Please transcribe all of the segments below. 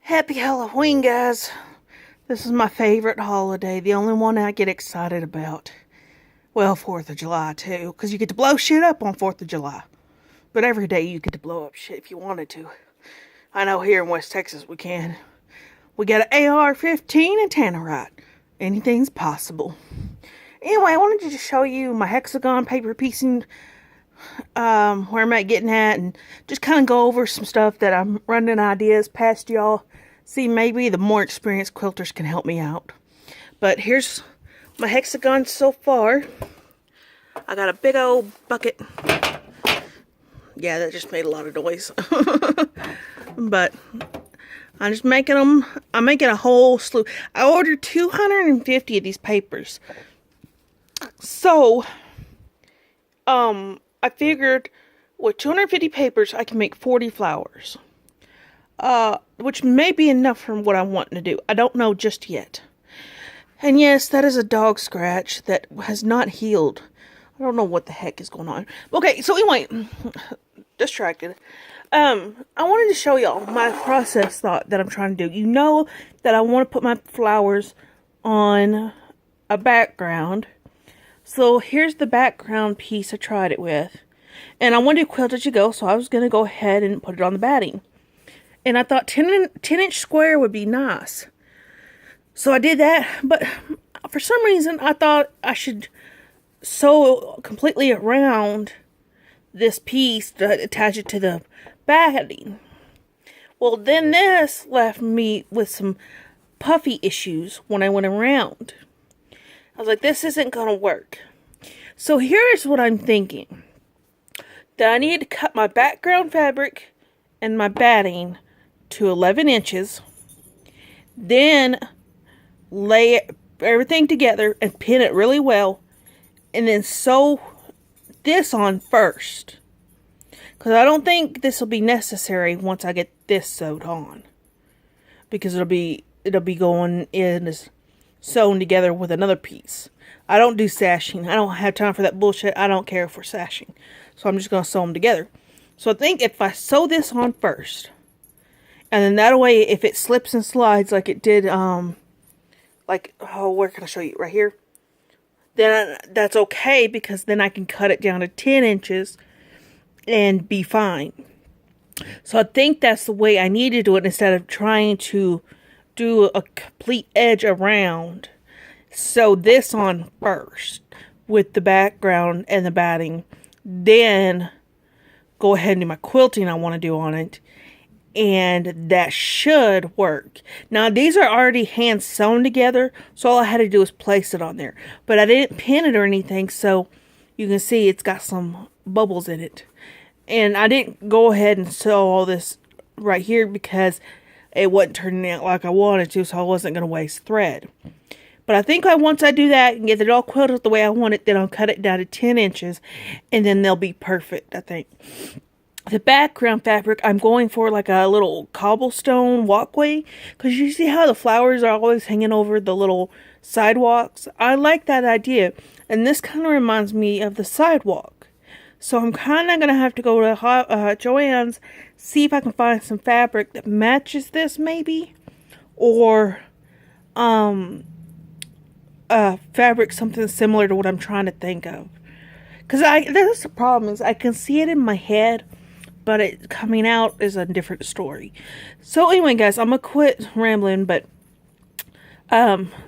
Happy Halloween, guys. This is my favorite holiday, the only one I get excited about. Well, 4th of July, too, because you get to blow shit up on 4th of July. But every day you get to blow up shit if you wanted to. I know here in West Texas we can. We got an AR-15 and Tannerite. Anything's possible. Anyway, I wanted to just show you my hexagon paper piecing, where I'm at getting at, and just kind of go over some stuff that I'm running ideas past y'all. See, maybe the more experienced quilters can help me out. But here's my hexagons so far. I got a big old bucket. Yeah, that just made a lot of noise. But I'm just making them. I'm making a whole slew. I ordered 250 of these papers. So, I figured with 250 papers, I can make 40 flowers. Which may be enough for what I'm wanting to do. I don't know just yet. And yes, that is a dog scratch that has not healed. I don't know what the heck is going on. Okay, so anyway, distracted. I wanted to show y'all my process thought that I'm trying to do. You know that I want to put my flowers on a background. So here's the background piece I tried it with. And I wanted to quilt as you go, so I was going to go ahead and put it on the batting. And I thought 10-inch square would be nice. So I did that, but for some reason I thought I should sew completely around this piece to attach it to the batting. Well, then this left me with some puffy issues when I went around. I was like, this isn't going to work. So here's what I'm thinking. That I need to cut my background fabric and my batting to 11 inches. Then lay everything together and pin it really well. And then sew this on first. Because I don't think this will be necessary once I get this sewed on. Because it'll be going in as sewn together with another piece. I don't do sashing. I don't have time for that bullshit. I don't care for sashing. So I'm just going to sew them together. So I think if I sew this on first, and then that way if it slips and slides like it did, where can I show you? Right here. Then that's okay, because then I can cut it down to 10 inches and be fine. So I think that's the way I need to do it, instead of trying to do a complete edge around. Sew this on first with the background and the batting. Then go ahead and do my quilting I want to do on it. And that should work. Now, these are already hand sewn together, so all I had to do was place it on there. But I didn't pin it or anything, so you can see it's got some bubbles in it. And I didn't go ahead and sew all this right here because it wasn't turning out like I wanted to, so I wasn't going to waste thread. But I think once I do that and get it all quilted the way I want it, then I'll cut it down to 10 inches, and then they'll be perfect, I think. The background fabric, I'm going for like a little cobblestone walkway, because you see how the flowers are always hanging over the little sidewalks? I like that idea, and this kind of reminds me of the sidewalk. So I'm kind of going to have to go to Joann's, see if I can find some fabric that matches this maybe, or fabric something similar to what I'm trying to think of. Because that's the problem, is I can see it in my head, but it coming out is a different story. So anyway, guys, I'm going to quit rambling, but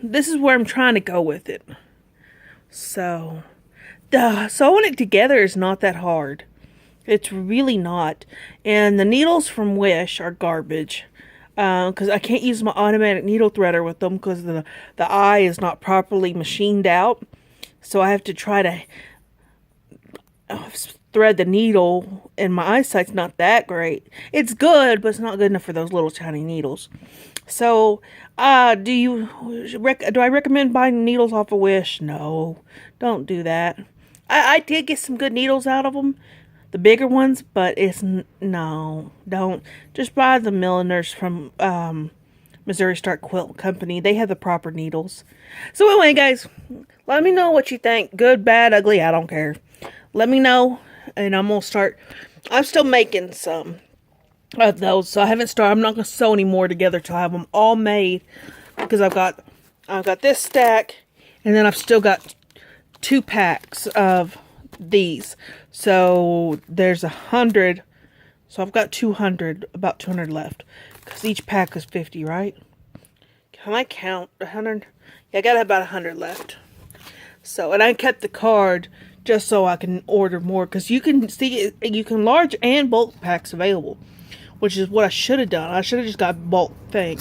this is where I'm trying to go with it. So, sewing it together is not that hard. It's really not. And the needles from Wish are garbage. Because I can't use my automatic needle threader with them, because the eye is not properly machined out. So I have to try to thread the needle, and my eyesight's not that great. It's good, but it's not good enough for those little tiny needles. So, do I recommend buying needles off of Wish? No, don't do that. I did get some good needles out of them, the bigger ones, but no, don't. Just buy the milliners from Missouri Star Quilt Company. They have the proper needles. So anyway, guys, let me know what you think. Good, bad, ugly, I don't care. Let me know, and I'm going to start. I'm still making some. of those. So I haven't started. I'm not going to sew any more together till I have them all made, because I've got this stack, and then I've still got 2 packs of these. So there's 100. So I've got 200, about 200 left, because each pack is 50, right? Can I count 100? Yeah, I got about 100 left. So, and I kept the card just so I can order more, because you can see you can large and bulk packs available, which is what I should have done. I should have just got bulk thing.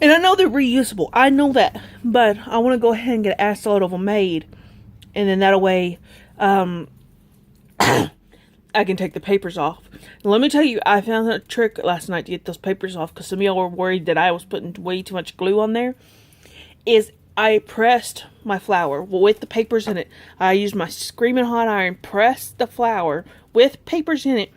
And I know they're reusable. I know that, but I want to go ahead and get an assload of them made, and then that way, I can take the papers off. And let me tell you, I found a trick last night to get those papers off, because some of y'all were worried that I was putting way too much glue on there. Is I pressed my flour with the papers in it. I used my screaming hot iron, pressed the flour with papers in it,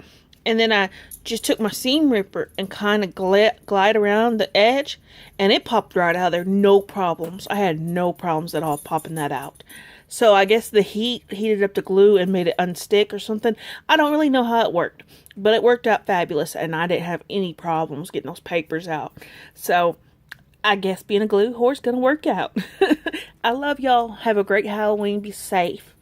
and then I just took my seam ripper and kind of glide around the edge, and it popped right out of there. No problems. I had no problems at all popping that out. So I guess the heat heated up the glue and made it unstick or something. I don't really know how it worked, but it worked out fabulous, and I didn't have any problems getting those papers out. So I guess being a glue whore's gonna work out. I love y'all. Have a great Halloween. Be safe.